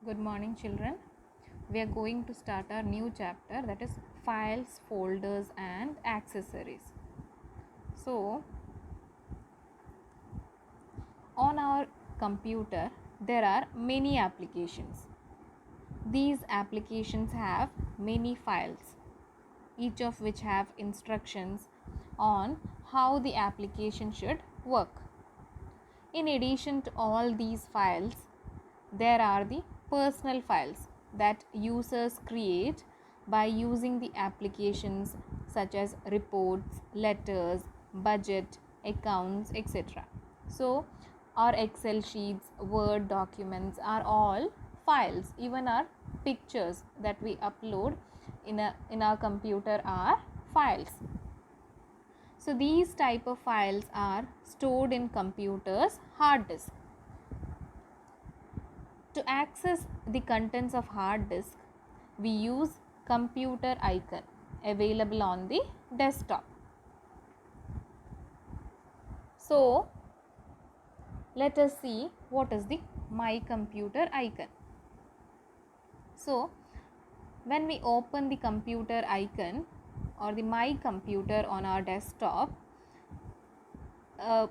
Good morning, children. We are going to start our new chapter, that is files, folders, and accessories. So, on our computer, there are many applications. These applications have many files, each of which have instructions on how the application should work. In addition to all these files, there are the personal files that users create by using the applications such as reports, letters, budget, accounts, etc. So, our Excel sheets, Word documents are all files. Even our pictures that we upload in our computer are files. So, these type of files are stored in computers' hard disk. To access the contents of hard disk, we use computer icon available on the desktop. So, let us see what is the My Computer icon. So, when we open the computer icon or the My Computer on our desktop, a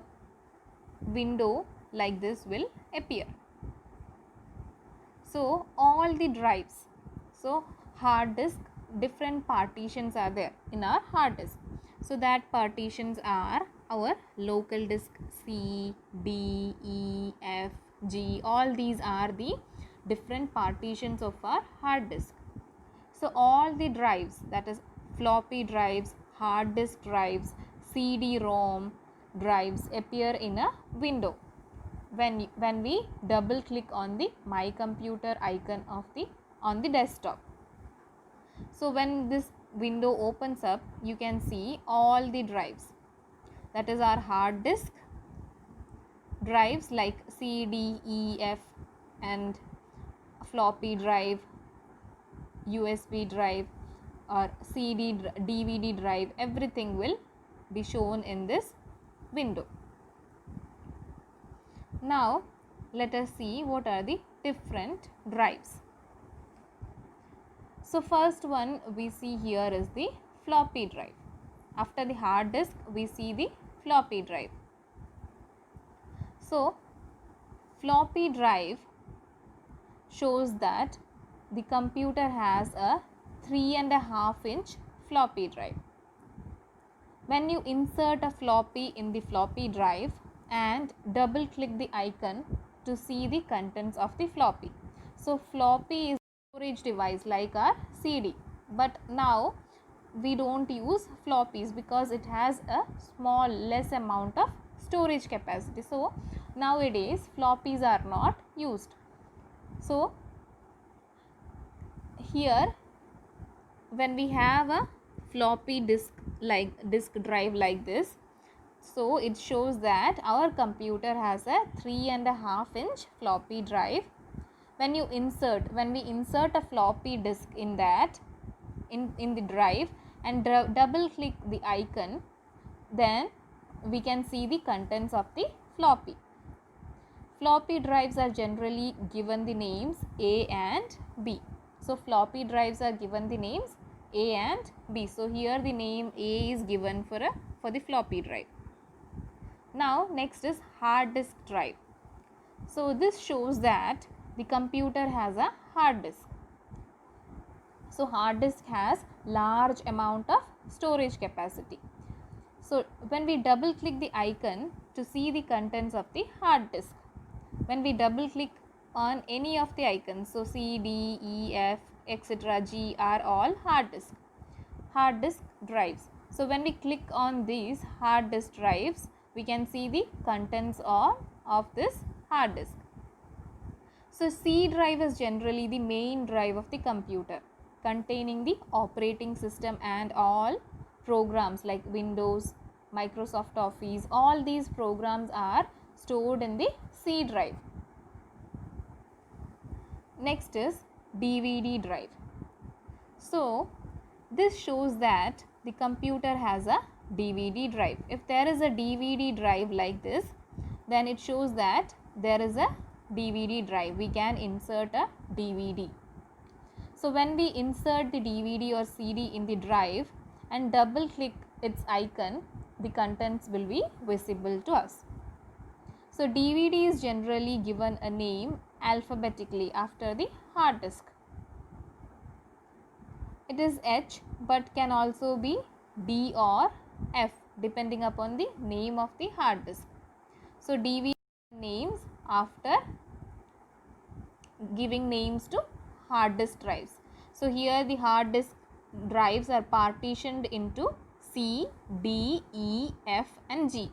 window like this will appear. So, all the drives, so hard disk, different partitions are there in our hard disk. So, that partitions are our local disk C, D, E, F, G, all these are the different partitions of our hard disk. So, all the drives, that is floppy drives, hard disk drives, CD-ROM drives appear in a window when we double click on the My Computer icon of on the desktop. So, when this window opens up, you can see all the drives, that is our hard disk drives like C, D, E, F, and floppy drive, USB drive, or CD, DVD drive, everything will be shown in this window. Now, let us see what are the different drives. So, first one we see here is the floppy drive. After the hard disk, we see the floppy drive. So, floppy drive shows that the computer has a 3.5-inch floppy drive. When you insert a floppy in the floppy drive and double click the icon to see the contents of the floppy. So, floppy is a storage device like our CD, but now we don't use floppies because it has a small less amount of storage capacity. So, nowadays floppies are not used. So, here when we have a floppy disk drive like this, so it shows that our computer has a 3.5-inch floppy drive. When we insert a floppy disk in that in the drive and double click the icon, then we can see the contents of the floppy. Floppy drives are generally given the names A and B. So, floppy drives are given the names A and B. So, here the name A is given for the floppy drive. Now, next is hard disk drive. So, this shows that the computer has a hard disk. So, hard disk has large amount of storage capacity. So, when we double click the icon to see the contents of the hard disk, when we double click on any of the icons, so C, D, E, F, etc., G are all hard disk drives. So, when we click on these hard disk drives, we can see the contents of this hard disk. So, C drive is generally the main drive of the computer, containing the operating system and all programs like Windows, Microsoft Office, all these programs are stored in the C drive. Next is DVD drive. So, this shows that the computer has a DVD drive. If there is a DVD drive like this, then it shows that there is a DVD drive. We can insert a DVD. So when we insert the DVD or CD in the drive and double click its icon, the contents will be visible to us. So DVD is generally given a name alphabetically after the hard disk. It is H but can also be D or F depending upon the name of the hard disk. So DVD names after giving names to hard disk drives. So here the hard disk drives are partitioned into C, D, E, F and G.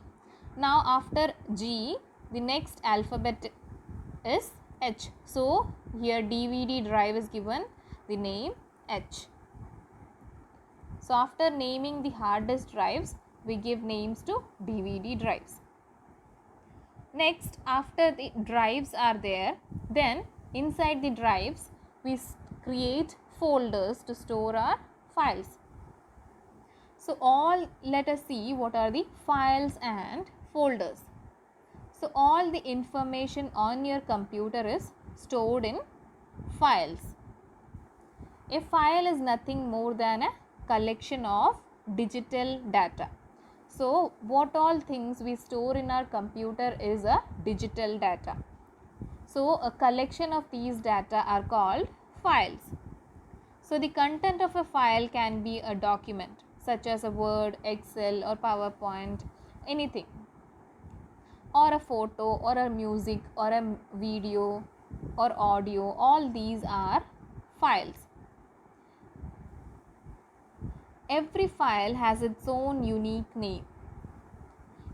Now after G, the next alphabet is H. So here DVD drive is given the name H. So after naming the hard disk drives, we give names to DVD drives. Next, after the drives are there, then inside the drives we create folders to store our files. So let us see what are the files and folders. So all the information on your computer is stored in files. A file is nothing more than a collection of digital data. So what all things we store in our computer is a digital data. So a collection of these data are called files. So the content of a file can be a document such as a Word, Excel or PowerPoint, anything, or a photo or a music or a video or audio. All these are files. Every file has its own unique name.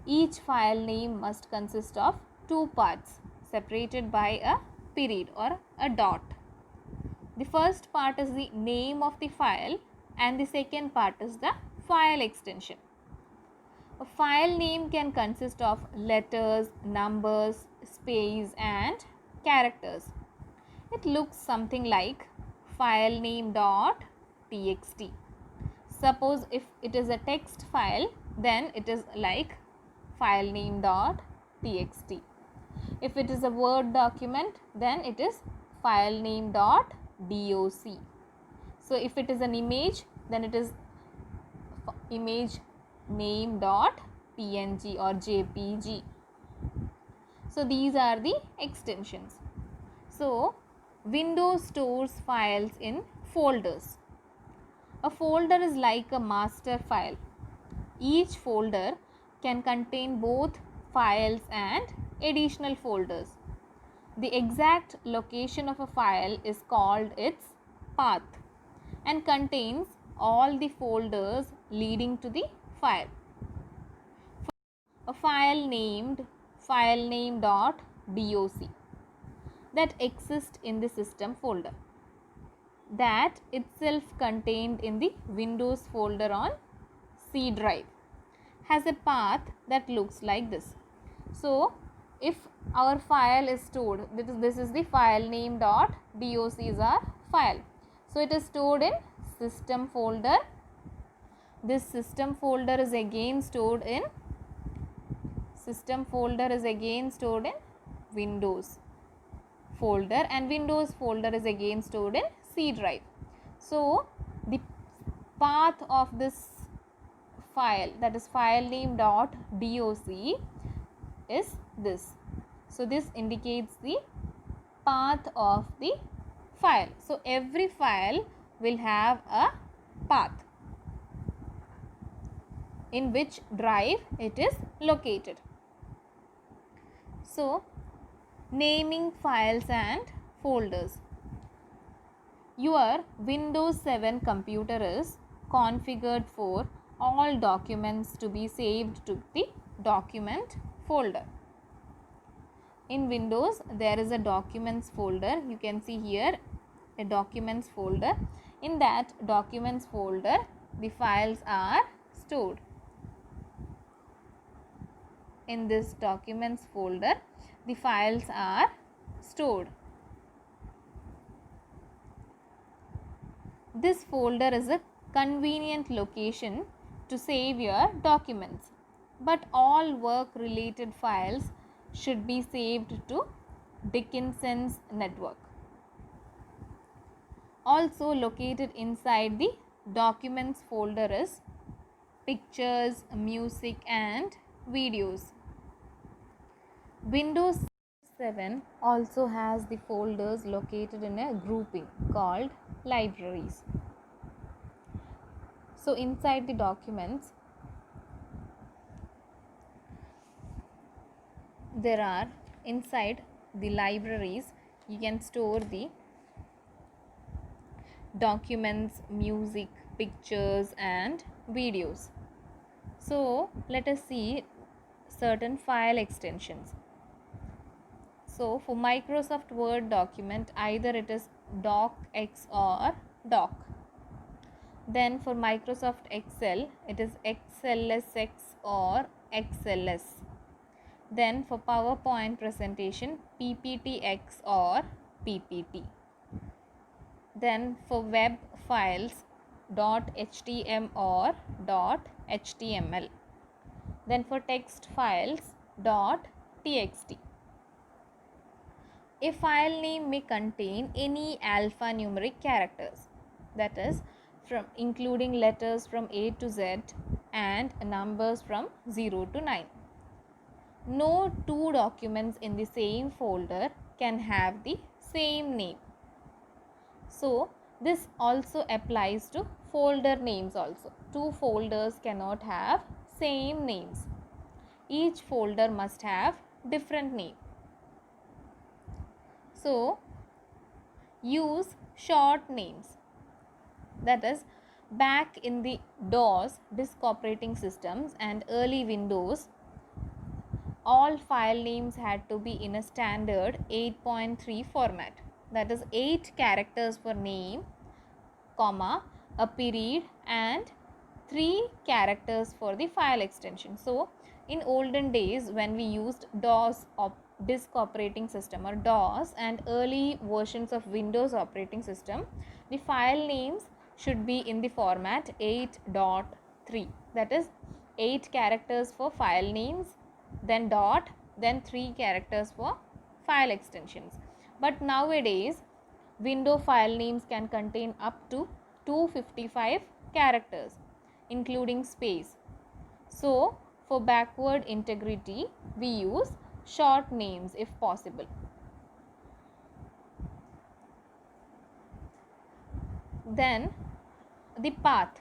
Each file name must consist of two parts separated by a period or a dot. The first part is the name of the file and the second part is the file extension. A file name can consist of letters, numbers, space and characters. It looks something like file name dot txt. Suppose if it is a text file, then it is like file name dot txt. If it is a Word document, then it is file name dot doc. So if it is an image, then it is image name dot png or jpg. So these are the extensions. So Windows stores files in folders. A folder is like a master file. Each folder can contain both files and additional folders. The exact location of a file is called its path and contains all the folders leading to the file. A file named filename.doc that exists in the system folder, that itself contained in the Windows folder on C drive, has a path that looks like this. So if our file is stored, this is the file name dot doc is our file. So it is stored in system folder. This system folder is again stored in Windows folder and Windows folder is again stored in C drive. So the path of this file, that is filename.doc, is this. So this indicates the path of the file. So every file will have a path in which drive it is located. So naming files and folders. Your Windows 7 computer is configured for all documents to be saved to the document folder. In Windows there is a documents folder. You can see here a documents folder. In that documents folder the files are stored. In this documents folder the files are stored. This folder is a convenient location to save your documents, but all work related files should be saved to Dickinson's network. Also located inside the documents folder is pictures, music and videos. Windows 7 also has the folders located in a grouping called libraries. So inside the documents there are, inside the libraries you can store the documents, music, pictures and videos. So let us see certain file extensions. So for Microsoft Word document, either it is docx or doc. Then for Microsoft Excel, it is XLSX or XLS. Then for PowerPoint presentation, PPTX or PPT. Then for web files, .htm or .html. Then for text files, .txt. A file name may contain any alphanumeric characters, that is from including letters from A to Z and numbers from 0 to 9. No two documents in the same folder can have the same name. So this also applies to folder names also. Two folders cannot have same names. Each folder must have different name. So use short names. That is, back in the DOS, disk operating systems, and early Windows, all file names had to be in a standard 8.3 format. That is 8 characters for name, comma, a period and 3 characters for the file extension. So in olden days when we used DOS disk operating system or DOS and early versions of Windows operating system, the file names should be in the format 8.3, that is 8 characters for file names, then dot, then 3 characters for file extensions. But nowadays window file names can contain up to 255 characters including space. So for backward integrity we use short names if possible. Then the path.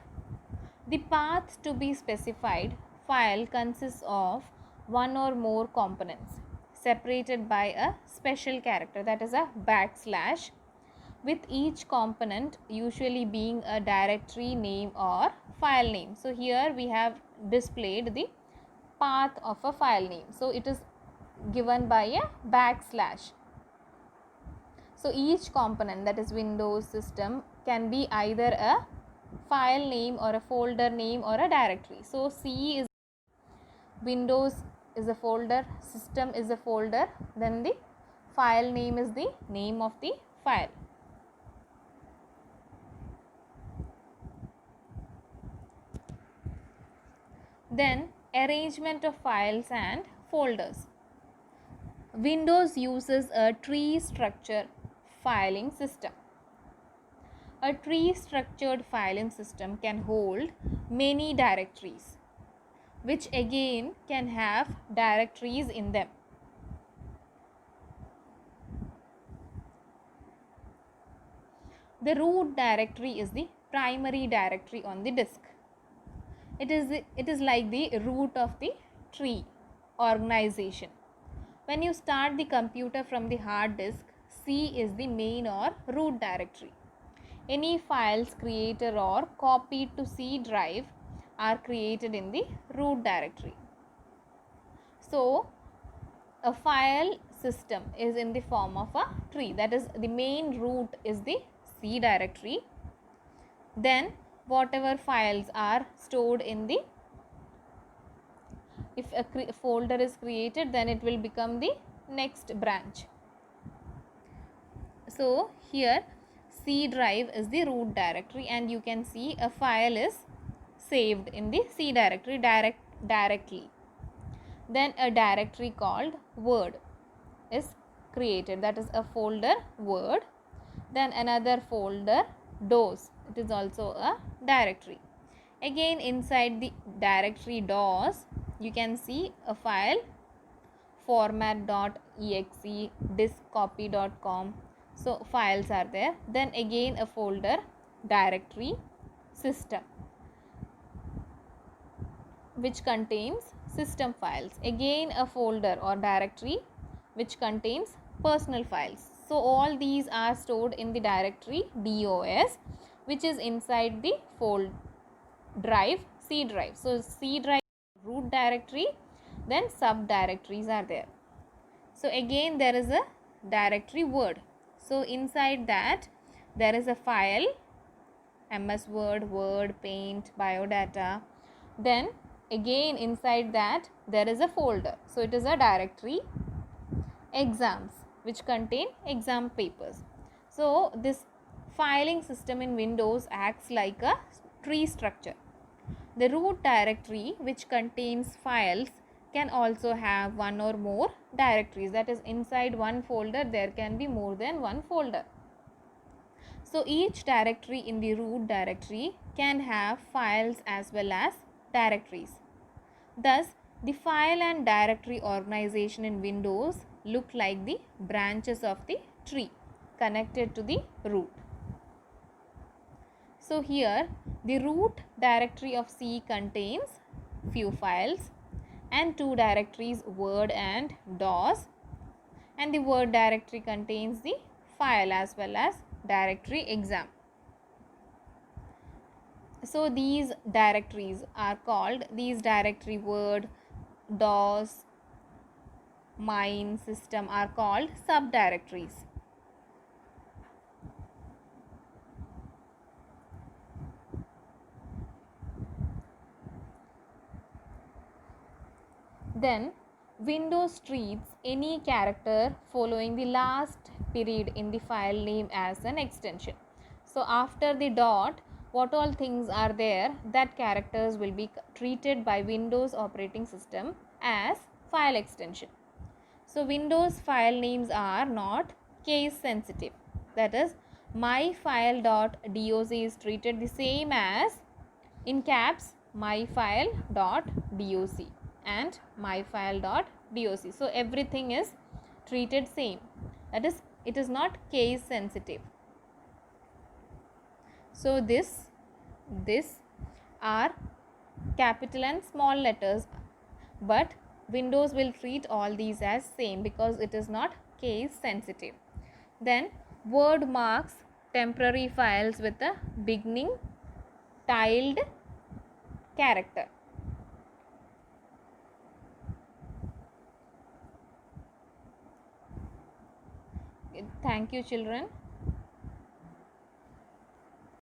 The path to be specified file consists of one or more components separated by a special character, that is a backslash, with each component usually being a directory name or file name. So here we have displayed the path of a file name. So it is given by a backslash. So each component, that is Windows system, can be either a file name or a folder name or a directory. So C is Windows is a folder, system is a folder, then the file name is the name of the file. Then arrangement of files and folders. Windows uses a tree structure filing system. A tree structured filing system can hold many directories, which again can have directories in them. The root directory is the primary directory on the disk. It is like the root of the tree organization. When you start the computer from the hard disk, C is the main or root directory. Any files created or copied to C drive are created in the root directory. So a file system is in the form of a tree, that is the main root is the C directory. Then whatever files are stored in the, if a folder is created, then it will become the next branch. So here C drive is the root directory and you can see a file is saved in the C directory directly. Then a directory called Word is created, that is a folder word. Then another folder DOS, it is also a directory. Again inside the directory DOS you can see a file format.exe, diskcopy.com. So files are there. Then again a folder directory system, which contains system files. Again a folder or directory which contains personal files. So all these are stored in the directory DOS, which is inside the fold drive C drive. So C drive root directory, then subdirectories are there. So again there is a directory Word. So inside that there is a file MS Word, Word, Paint, Biodata. Then again inside that there is a folder. So it is a directory exams, which contain exam papers. So this filing system in Windows acts like a tree structure. The root directory, which contains files, can also have one or more directories. That is, inside one folder there can be more than one folder. So each directory in the root directory can have files as well as directories. Thus, the file and directory organization in Windows look like the branches of the tree connected to the root. So here the root directory of C contains few files and two directories Word and DOS, and the Word directory contains the file as well as directory exam. So these directories are called, these directory Word, DOS, mine, system are called subdirectories. Then Windows treats any character following the last period in the file name as an extension. So after the dot, what all things are there, that characters will be treated by Windows operating system as file extension. So Windows file names are not case sensitive. That is, myfile.doc is treated the same as, in caps, myfile.doc and myfile.doc. So everything is treated same. That is, it is not case sensitive. So this are capital and small letters, but Windows will treat all these as same because it is not case sensitive. Then Word marks temporary files with a beginning tiled character. Thank you, children.